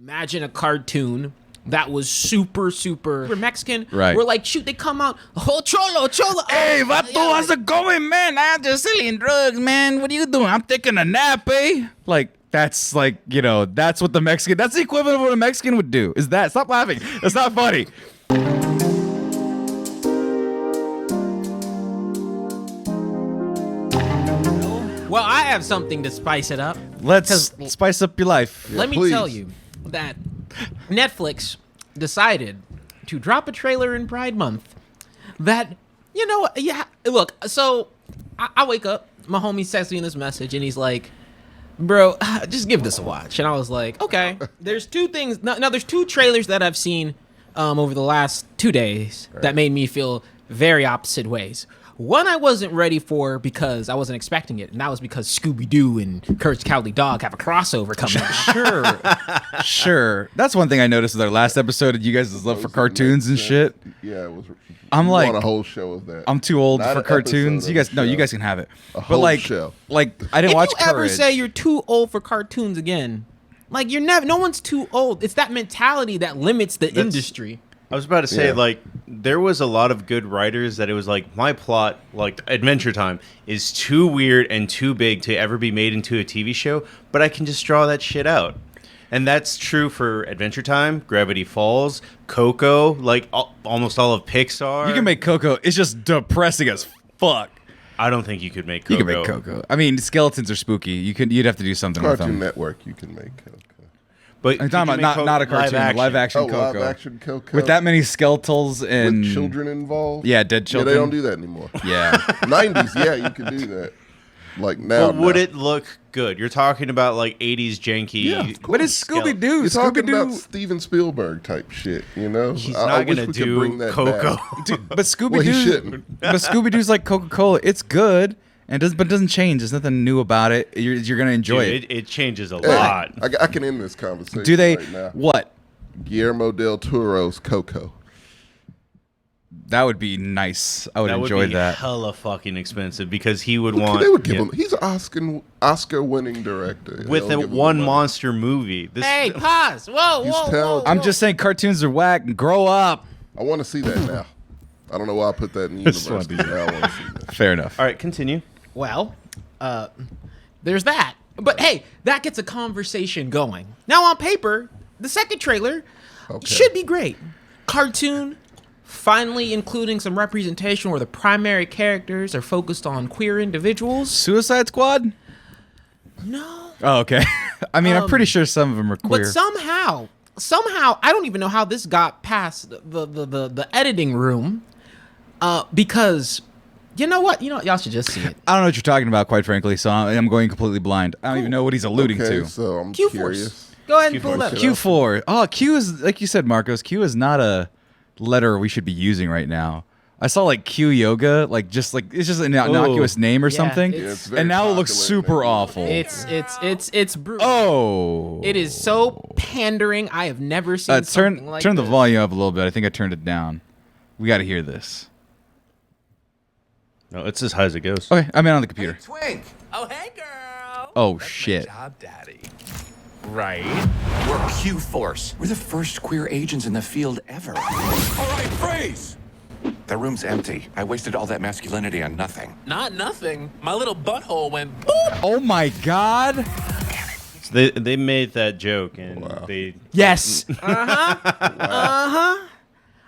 Imagine a cartoon that was super Mexican. Right. We're like, shoot, they come out, oh, cholo. Hey, vato, how's it going, man? I'm just selling drugs, man. What are you doing? I'm taking a nap, eh? Like, that's like, that's what that's the equivalent of what a Mexican would do. Is that? Stop laughing. That's not funny. Well, I have something to spice it up. Let's spice up your life. Let me tell you that Netflix decided to drop a trailer in Pride Month that, look, so I wake up, my homie sends me this message, and he's like, bro, just give this a watch. And I was like, okay. There's two things. Now there's two trailers that I've seen over the last 2 days that made me feel very opposite ways. One I wasn't ready for because I wasn't expecting it, and that was because Scooby-Doo and Courage the Cowardly Dog have a crossover coming out. Sure. That's one thing I noticed with our last episode. You guys' love for cartoons and shit. Yeah, it was. I'm like, want a whole show of that. I'm too old Not for an cartoons. episode of You a guys show. can have it. A whole show. Like I didn't watch If you ever Courage. say you're too old for cartoons again, like no one's too old. It's that mentality that limits the industry. I was about to say, there was a lot of good writers that it was like, my plot, like Adventure Time, is too weird and too big to ever be made into a TV show, but I can just draw that shit out. And that's true for Adventure Time, Gravity Falls, Coco, like almost all of Pixar. You can make Coco. It's just depressing as fuck. I don't think you could make Coco. You can make Coco. I mean, skeletons are spooky. You'd have to do something with Cartoon them. Network, you can make Coco. But I'm talking about not a cartoon, live action Coco. Live action Coco. With that many skeletals and with children involved. Yeah, dead children. Yeah, they don't do that anymore. Yeah. 90s, yeah, you could do that. Like now. But would it look good? You're talking about like 80s janky. Yeah, of course. But it's Scooby-Doo. You're talking Scooby-Doo. about Steven Spielberg type shit, He's I not wish gonna we could do bring that Coco. back. Dude, but Well, he Scooby-Doo. shouldn't. But Scooby-Doo's like Coca-Cola. It's good, and it doesn't change. There's nothing new about it. You're gonna enjoy Dude, it. it changes a Hey, lot. I can end this conversation. Do they? Right now. What? Guillermo del Toro's Coco. That would be nice. I would That enjoy would be that. hella fucking expensive because he would want. They would give him. He's an Oscar-winning director. with They'll a give him one money. monster movie. This, Hey, pause. Whoa. talented. I'm just saying, cartoons are whack. Grow up. I want to see that now. I don't know why I put that in the Just universe. wanna be- Now I want to see that. Fair enough. All right, continue. Well, there's that. But hey, that gets a conversation going. Now on paper, the second trailer should be great. Cartoon, finally including some representation where the primary characters are focused on queer individuals. Suicide Squad? No. Oh, okay. I mean, I'm pretty sure some of them are queer. But somehow, I don't even know how this got past the editing room, because you know what? Y'all should just see it. I don't know what you're talking about, quite frankly, so I'm going completely blind. I don't even know what he's alluding Okay, to. so I'm Q-Force. curious. Go ahead and pull it up. Q4. Oh, Q is, like you said, Marcos, Q is not a letter we should be using right now. I saw like Q Yoga, it's just an innocuous name or Yeah, something, it's very and now it looks popular super name. awful. It's brutal. Oh. It is so pandering. I have never seen something like turn the this. volume up a little bit. I think I turned it down. We got to hear this. No, it's as high as it goes. Okay, I'm in on the computer. Twink. Oh, hey, girl. Oh shit. Job, Daddy. Right. We're Q-Force. We're the first queer agents in the field ever. All right, freeze. The room's empty. I wasted all that masculinity on nothing. Not nothing. My little butthole went boop. Oh my god. So they made that joke and they Yes.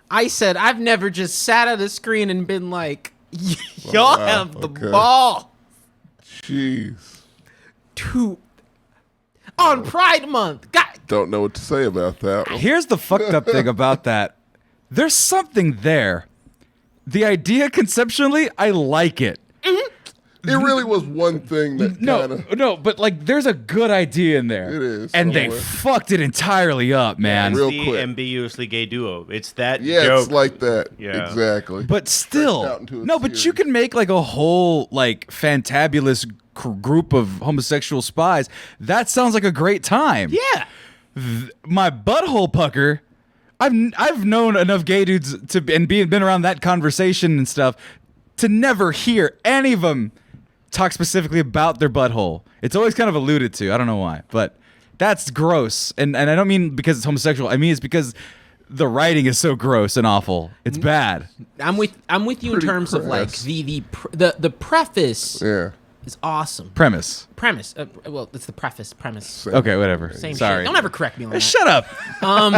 I said I've never just sat at a screen and been like, y'all have the ball Jeez. on Pride Month. God, Don't know what to say about that one. Here's the fucked up thing about that. There's something there. The idea conceptually, I like it. It really was one thing that kind of... No, but there's a good idea in there. It is, And they somewhere. fucked it entirely up, man. real the quick. ambiguously gay duo. It's that Yeah, joke. it's like that. Yeah. Exactly. But still, out into a no. But you series. can make a whole fantabulous group of homosexual spies. That sounds like a great time. yeah. My butthole pucker. I've known enough gay dudes been around that conversation and stuff to never hear any of them talk specifically about their butthole. It's always kind of alluded to. I don't know why, but That's gross. And I don't mean because it's homosexual. I mean it's because the writing is so gross and awful. It's bad. I'm with you in terms of like crass. the preface Yeah. is awesome. Premise. Well, it's the premise. Okay, whatever. Same Sorry. shit. Don't ever correct me on that. Shut up.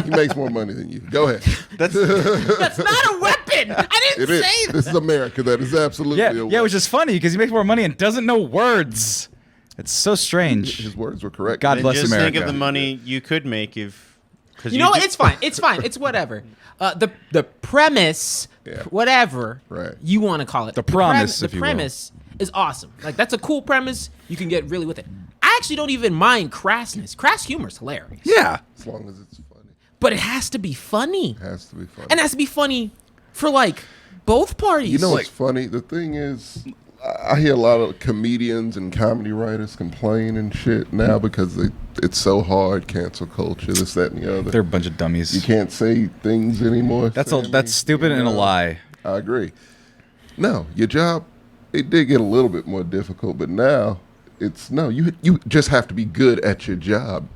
He makes more money than you. Go ahead. That's not a weapon. I didn't It is. say that. This is America. That is absolutely a Yeah, which is funny because he makes more money and doesn't know words. It's so strange. His words were correct. God And bless just America. think of the money you could make if. You know what? It's fine. It's fine. It's whatever. The premise, Yeah. whatever Right. you want to call it. The promise, The if you will. premise is awesome. Like that's a cool premise. You can get really with it. I actually don't even mind crassness. Crass humor is hilarious. Yeah. As long as it's funny. But it has to be funny. It has to be funny. And it has to be funny for like both parties. You know what's funny? The thing is, I hear a lot of comedians and comedy writers complain and shit now because it's so hard, cancel culture, this, that, and the other. They're a bunch of dummies. You can't say things anymore. That's Sammy, that's stupid and a lie. I agree. No, your job, it did get a little bit more difficult, but now you just have to be good at your job.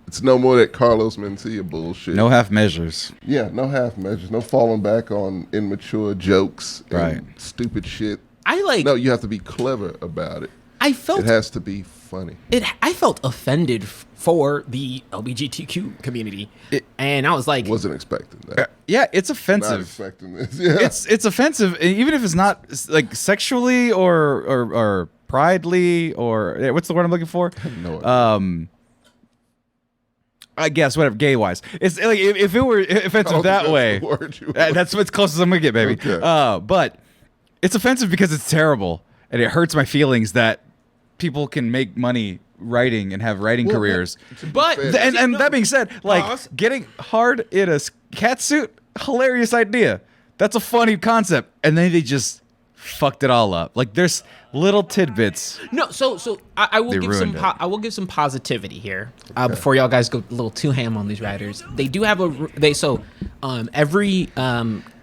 It's no more that Carlos Mencia bullshit. No half measures. Yeah, no half measures. No falling back on immature jokes and Right. stupid shit. I like. No, you have to be clever about it. I felt It has to be funny. I felt offended for the LGBTQ community, and I was like, Wasn't expecting that. Yeah, it's Not offensive. expecting this. Yeah. It's offensive, even if it's not like sexually or pridely or what's the word I'm looking for? no idea. I guess whatever, gay wise. It's like if it were offensive Oh, that that's way. the word you That's what's close as I'm gonna get, baby. Okay. But it's offensive because it's terrible and it hurts my feelings that people can make money writing and have writing careers. but And that being said, like Pause. getting hard in a cat suit, hilarious idea. That's a funny concept, and then they just fucked it all up. Like there's little tidbits. No, so I will They give some ruined it. I will give some positivity here before y'all guys go a little too ham on these writers. They do have every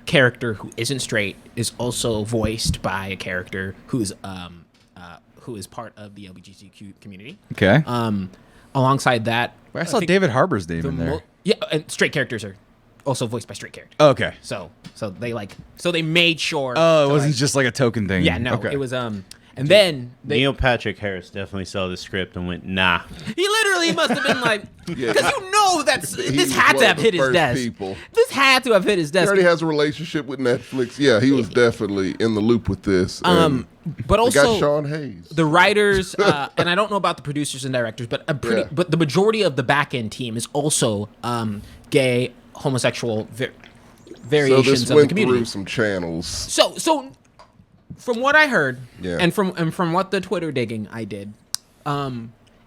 character who isn't straight is also voiced by a character who is part of the LGBTQ community. Okay. Alongside that, I saw think David Harbour's name the in there. and straight characters are also voiced by straight characters. Okay. So they made sure. Oh, it to, wasn't like- just like a token thing. Yeah, no, Okay. it was and then Neil Patrick Harris definitely saw the script and went, nah. he literally must have been like, Yeah. because you know this was had one to of have the hit his first desk. people. This had to have hit his He desk. already has a relationship with Netflix. Yeah, he was definitely in the loop with this. And But they got also Sean Hayes. the writers, and I don't know about the producers and directors, but Yeah. but the majority of the back end team is also gay, homosexual so variations this of the went community. through some channels. So from what I heard, Yeah. and from what the Twitter digging I did,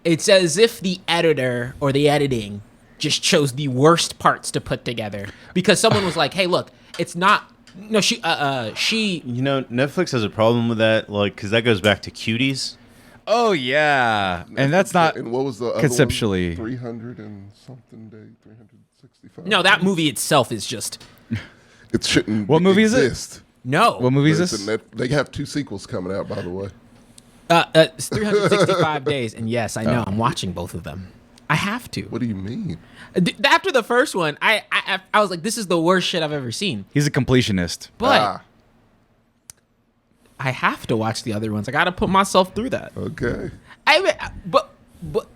it's as if the editor or the editing just chose the worst parts to put together because someone was like, "Hey, look, it's not." No, she. You know, Netflix has a problem with that, like, because that goes back to Cuties. Oh yeah, and that's not And what was the other conceptually. one? 300 and something day, 365. No, that movie itself is just It shouldn't. What movie is it? exist. no. What movie is But it's this? a They have 2 sequels coming out, by the way. It's 365 days, and yes, I know I'm watching both of them. I have to. What do you mean? After the first one, I was like, this is the worst shit I've ever seen. He's a completionist. But I have to watch the other ones. I got to put myself through that. Okay. But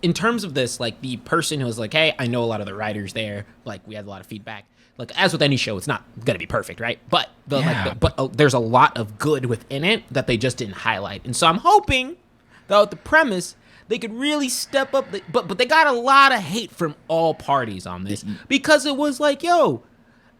in terms of this, like the person who was like, hey, I know a lot of the writers there. Like we had a lot of feedback. Like as with any show, it's not gonna be perfect, right? But there's a lot of good within it that they just didn't highlight. And so I'm hoping that with the premise, they could really step up. But they got a lot of hate from all parties on this because it was like, yo,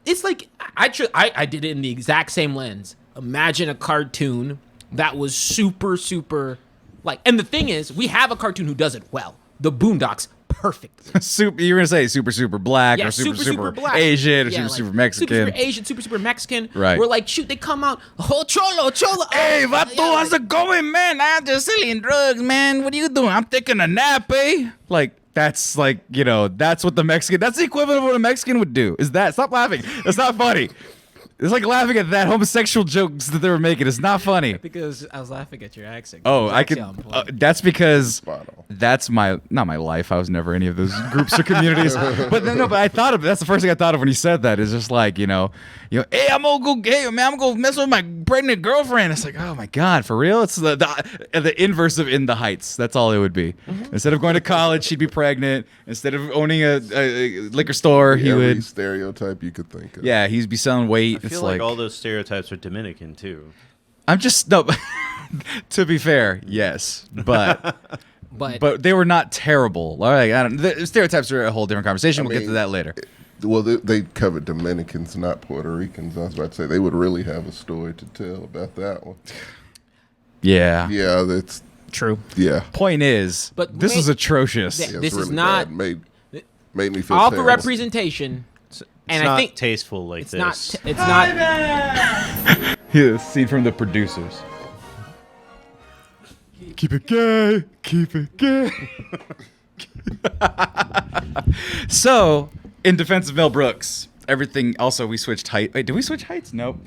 it's like I did it in the exact same lens. Imagine a cartoon that was super, super like, and the thing is, we have a cartoon who does it well. The Boondocks, perfect. Super, you're gonna say super black Yeah, or super black. Asian or Yeah, super like, Mexican. Super Asian, super Mexican. Right. We're like, shoot, they come out, oh, cholo. Hey, oh, vato, yeah, how's it going, man? I'm just selling drugs, man. What are you doing? I'm taking a nap, eh? Like, that's like, that's what the Mexican, that's the equivalent of what a Mexican would do. Is that, stop laughing. That's not funny. It's like laughing at that homosexual jokes that they were making. It's not funny. Because I was laughing at your accent. Oh, It's I actually could. on point. That's because Spot on. that's not my life. I was never any of those groups or communities. But no, but I thought of that's the first thing I thought of when he said that. Is just like hey, I'm gonna go gay, man. I'm gonna go mess with my pregnant girlfriend. It's like, oh my god, for real? It's the inverse of In the Heights. That's all it would be. Instead of going to college, she'd be pregnant. Instead of owning a liquor store, he Every would. stereotype you could think of. Yeah, he'd be selling weight. I feel like all those stereotypes are Dominican too. I'm just no. To be fair, yes, but they were not terrible. Like, the stereotypes are a whole different conversation. We'll get to that later. Well, they covered Dominicans, not Puerto Ricans. I was about to say they would really have a story to tell about that one. Yeah. Yeah, that's True. yeah. Point is, But this is atrocious. Yeah. Yeah, This it's is really not- bad. Made me feel All for terrible. representation. It's And not I think tasteful like it's this. not. It's not. Yeah, scene from the producers. Keep it gay. Keep it gay. So, in defense of Mel Brooks, everything. Also, we switched height. Wait, did we switch heights? Nope.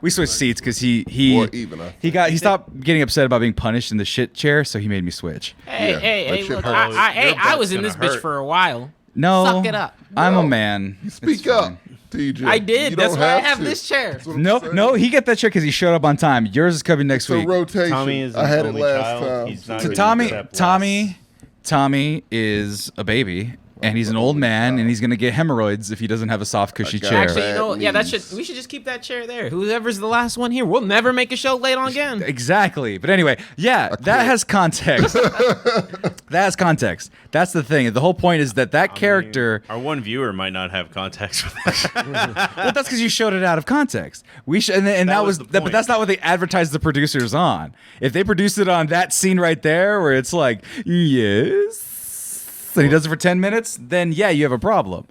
We switched seats because Or even, I think. he stopped getting upset about being punished in the shit chair, so he made me switch. Hey, Yeah, hey, that hey! shit Look, hurts. I was in Your this butt's bitch gonna for a while. No, Suck it up. I'm a No. man. You speak It's up, fine. TJ. I did. You That's don't why I have to. this chair. That's what I'm No, saying. no, he get that chair because he showed up on time. Yours is coming next It's a week. rotation. Tommy is I an had it only last child. time. He's not so- really Tommy is a baby, and he's an old man, and he's gonna get hemorrhoids if he doesn't have a soft, cushy got chair. it. Actually, you know, yeah, that knees. we should just keep that chair there. Whoever's the last one here, we'll never make a show late on again. Exactly. But anyway, yeah, that quit. has context. That has context. That's the thing. The whole point is that character. Our one viewer might not have context for that. Well, that's because you showed it out of context. We and that That was was the but point. that's not what they advertised the producers on. If they produced it on that scene right there, where it's like, yes, and he does it for 10 minutes, then yeah, you have a problem.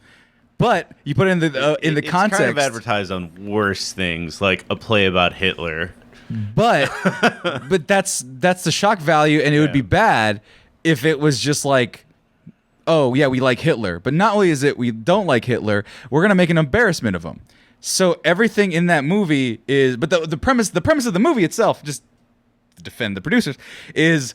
But you put it in the It's context. kind of advertised on worse things, like a play about Hitler. But that's the shock value, and it would be bad if it was just like, oh yeah, we like Hitler. But not only is it we don't like Hitler, we're gonna make an embarrassment of him. So everything in that movie is, but the premise of the movie itself, just to defend the producers, is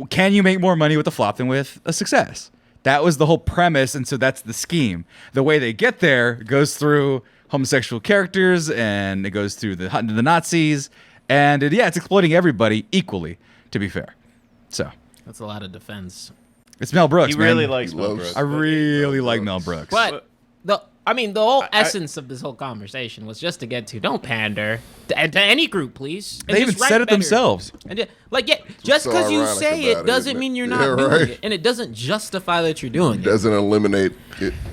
can you make more money with a flop than with a success? That was the whole premise, and so that's the scheme. The way they get there goes through homosexual characters, and it goes through the Nazis, and it's exploiting everybody equally, to be fair. So That's a lot of defense. it's Mel Brooks, He really man. likes He Mel loves- Brooks. I really like Mel Brooks. But the whole essence of this whole conversation was just to get to don't pander to any group, please. And They even just write said it better. themselves. And just so because you ironic say about it it, doesn't isn't mean it? you're Yeah, not doing right. it, and it doesn't justify that you're doing it. Doesn't eliminate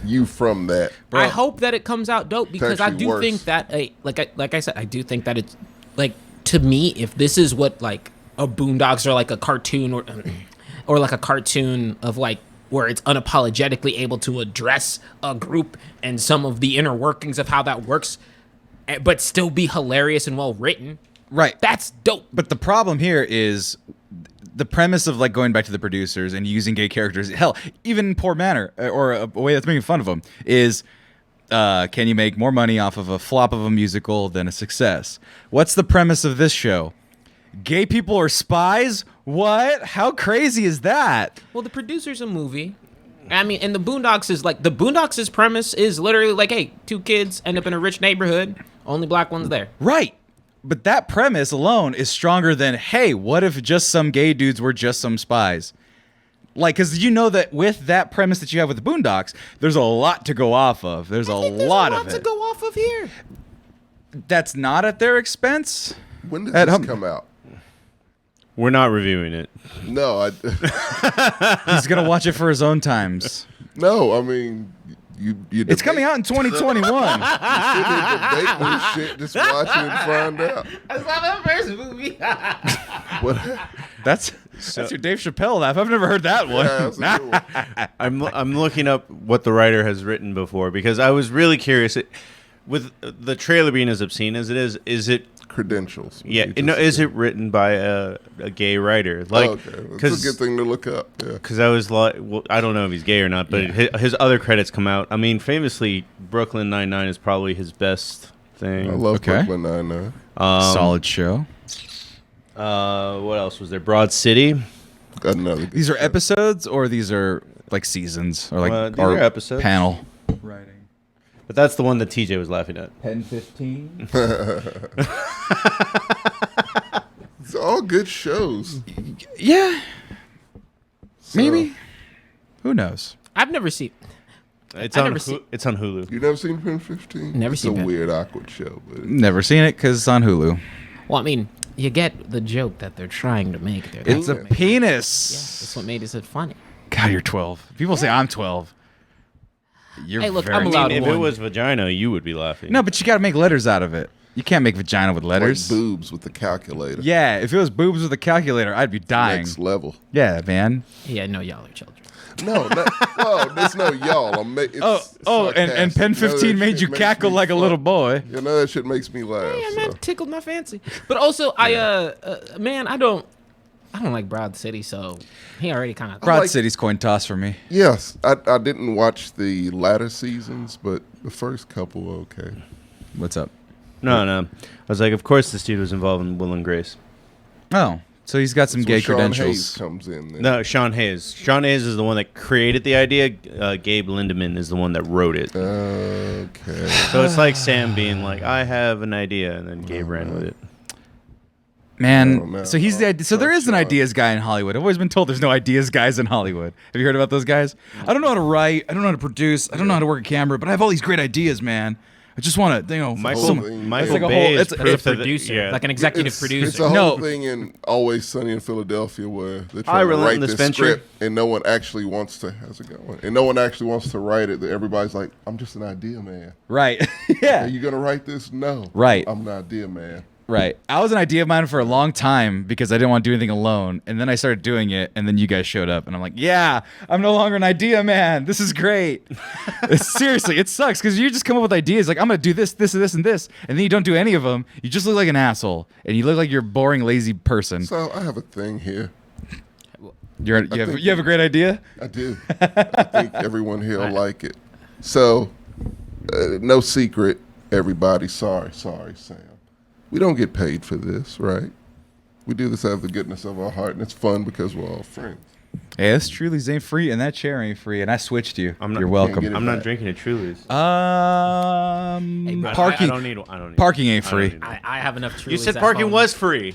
you from that. I hope that it comes out dope because I actually do worse. think that like I said, I do think that it's like, to me, if this is what like a Boondocks or like a cartoon or like a cartoon of like where it's unapologetically able to address a group and some of the inner workings of how that works, but still be hilarious and well written. Right. That's dope. But the problem here is the premise of like going back to the producers and using gay characters. Hell, even in poor manner or a way that's making fun of them is, can you make more money off of a flop of a musical than a success? What's the premise of this show? Gay people are spies? What? How crazy is that? Well, the producer's a movie. I mean, and the Boondocks' premise is literally like, hey, two kids end up in a rich neighborhood, only black ones there. Right. But that premise alone is stronger than, hey, what if just some gay dudes were just some spies? Like, because you know that with that premise that you have with the Boondocks, there's a lot to go off of. There's a lot of to it. go off of here. That's not at their expense. When does At this home- come out? We're not reviewing it. No, He's gonna watch it for his own times. no. I mean, you. It's coming out in 2021. Debate this shit. Just watch it and find out. That's not the first movie. What? That's your Dave Chappelle laugh. I've never heard that one. Yeah, that's a good one. I'm looking up what the writer has written before because I was really curious. With the trailer being as obscene as it is it? Credentials. Yeah, You no. just- Is it written by a gay writer? Like, okay, that's a good thing to look up. Yeah. Because I was like, well, I don't know if he's gay or not, but his other credits come out. I mean, famously, Brooklyn Nine-Nine is probably his best thing. I love Okay. Brooklyn Nine-Nine. Solid show. What else was there? Broad City. Got another. Good These are show. episodes, or these are like seasons, or like These or are episodes. panel. Writing. But that's the one that TJ was laughing at. 10-15. It's all good shows. Yeah. So, Maybe. Who knows? I've never seen. It's I on. never see- It's on Hulu. You never seen Pen 15? Never it's seen a Pen- weird, awkward show. But Never seen it because it's on Hulu. Well, I mean, you get the joke that they're trying to make there. It's a That's what made- penis. Yeah, that's what made it funny. God, you're 12. People say I'm 12. You're Hey, look, very I'm allowed If one. it was vagina, you would be laughing. No, but you got to make letters out of it. You can't make vagina with letters. like boobs with the calculator. Yeah, if it was boobs with a calculator, I'd be dying. Next level. Yeah, man. Yeah, no, y'all are children. No, there's no y'all. It's And Pen sarcastic. You know, 15 that made shit you makes cackle me like a fuck- little boy. You know, that shit makes me laugh. Yeah, so. man, tickled my fancy. But also, man, I don't like Broad City, so he already kind of. Broad like- City's coin toss for me. Yes, I didn't watch the latter seasons, but the first couple were okay. What's up? No. I was like, of course this dude was involved in Will and Grace. Oh, so he's got some That's gay where Sean Hayes credentials. comes in. Then. No, Sean Hayes. Sean Hayes is the one that created the idea. Gabe Lindemann is the one that wrote it. Okay. So it's like Sam being like, I have an idea, and then Gabe ran with it. Oh, Man, no. so he's the idea. So there is an Sean. ideas guy in Hollywood. I've always been told there's no ideas guys in Hollywood. Have you heard about those guys? I don't know how to write. I don't know how to produce. I don't know how to work a camera, but I have all these great ideas, man. I just want to, Michael, Some- Michael like a Bay whole- is it's- proof it's a of the- producer, yeah. like an executive It's producer. a whole No. thing in Always Sunny in Philadelphia where they're I trying to write Relentless this Venture. script and no one actually wants to. How's it going? And no one actually wants to write it. Everybody's like, "I'm just an idea man." right. Are Yeah. you gonna write this? No. Right. I'm an idea man. Right. I was an idea of mine for a long time because I didn't want to do anything alone. And then I started doing it, and then you guys showed up, and I'm like, yeah, I'm no longer an idea man. This is great. Seriously, it sucks because you just come up with ideas like, I'm going to do this, this, and this, and this. And then you don't do any of them. You just look like an asshole, and you look like you're a boring, lazy person. So I have a thing here. You have a great idea? I do. I think everyone here will like it. So, no secret, everybody. Sorry, Sam. We don't get paid for this, right? We do this out of the goodness of our heart, and it's fun because we're all friends. Hey, this Truly's ain't free, and that chair ain't free, and I switched you. I'm not- You're Can't welcome. get it I'm not back. drinking it Truly's. Parking. I don't need one. Parking ain't I don't free. need one. I have enough. You Trulies said at parking home. was free.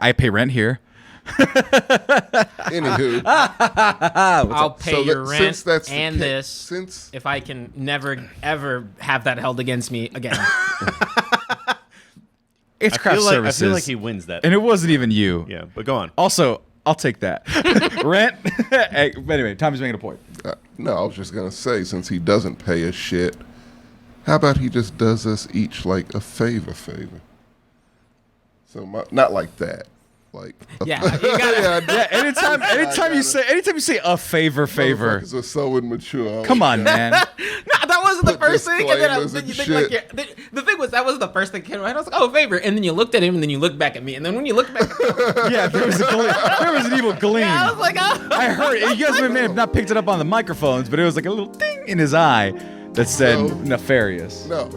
I pay rent here. Anywho, I'll pay so your that- rent since that's the and ca- this since if I can never ever have that held against me again. It's I craft feel like services. he wins that. And it wasn't even you. Yeah, but go on. Also, I'll take that. Rent. Hey, but anyway, Tommy's making a point. no, I was just gonna say, since he doesn't pay us shit, how about he just does us each like a favor? So not like that, like Yeah, you gotta- Yeah, anytime you say a favor. Motherfuckers are so immature. Come on, man. No, that wasn't the Put first thing. And then disclaimers then and you think like shit. the thing was that was the first thing that came to mind. I was like, oh, favor. And then you looked at him, and then you looked back at me, and then when you looked back, at me, Yeah, there was an evil gleam. I was like, oh. I heard it. You guys may have not picked it up on the microphones, but it was like a little ding in his eye that said No. nefarious. No,